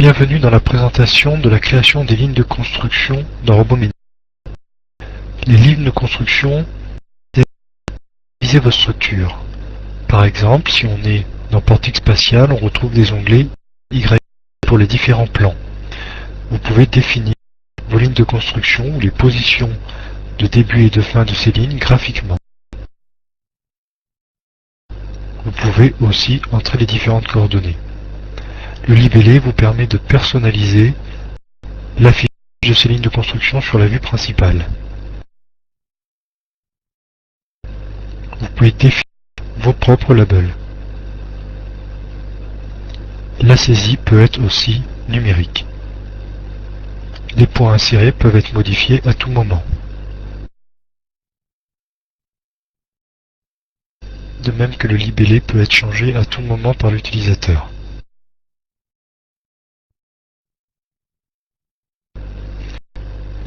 Bienvenue dans la présentation de la création des lignes de construction dans RoboMedia. Les lignes de construction visent votre structure. Par exemple, si on est dans Portique Spatiale, on retrouve des onglets Y pour les différents plans. Vous pouvez définir vos lignes de construction ou les positions de début et de fin de ces lignes graphiquement. Vous pouvez aussi entrer les différentes coordonnées. Le libellé vous permet de personnaliser l'affichage de ces lignes de construction sur la vue principale. Vous pouvez définir vos propres labels. La saisie peut être aussi numérique. Les points insérés peuvent être modifiés à tout moment. De même que le libellé peut être changé à tout moment par l'utilisateur.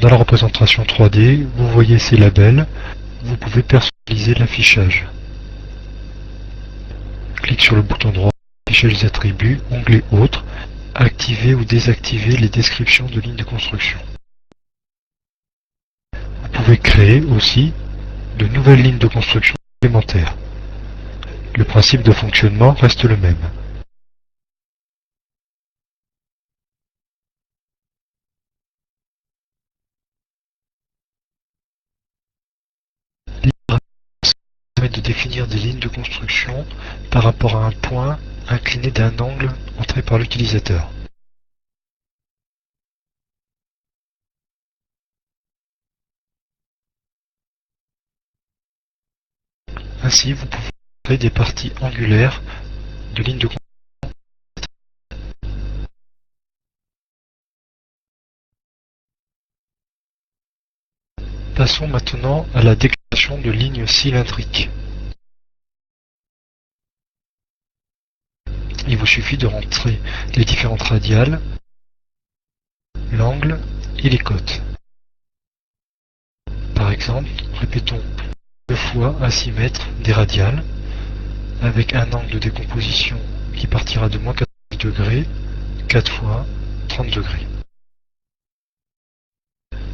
Dans la représentation 3D, vous voyez ces labels. Vous pouvez personnaliser l'affichage. Clique sur le bouton droit, afficher les attributs, onglet Autres, activer ou désactiver les descriptions de lignes de construction. Vous pouvez créer aussi de nouvelles lignes de construction supplémentaires. Le principe de fonctionnement reste le même. Permet de définir des lignes de construction par rapport à un point incliné d'un angle entré par l'utilisateur. Ainsi, vous pouvez créer des parties angulaires de lignes de construction. Passons maintenant à la déclaration de lignes cylindriques. Il vous suffit de rentrer les différentes radiales, l'angle et les côtes. Par exemple, répétons 2 fois à 6 mètres des radiales, avec un angle de décomposition qui partira de moins 90 degrés, 4 fois 30 degrés.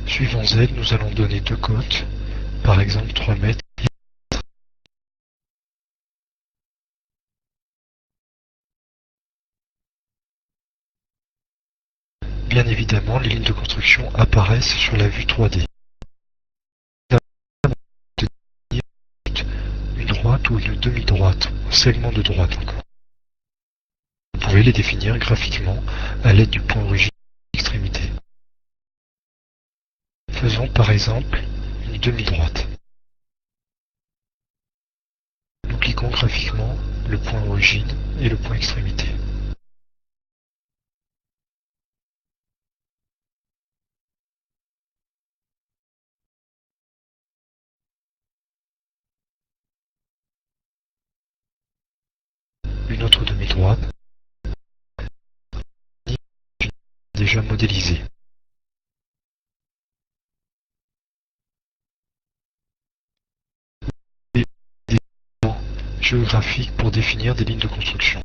Suivant Z, nous allons donner 2 côtes, par exemple 3 mètres. Bien évidemment, les lignes de construction apparaissent sur la vue 3D. Une droite ou une demi-droite, un segment de droite encore. Vous pouvez les définir graphiquement à l'aide du point origine et extrémité. Faisons par exemple une demi-droite. Nous cliquons graphiquement le point origine et le point extrémité. Une autre demi-droite, déjà modélisée. Et des éléments géographiques pour définir des lignes de construction.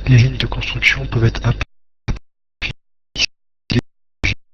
Les lignes de construction peuvent être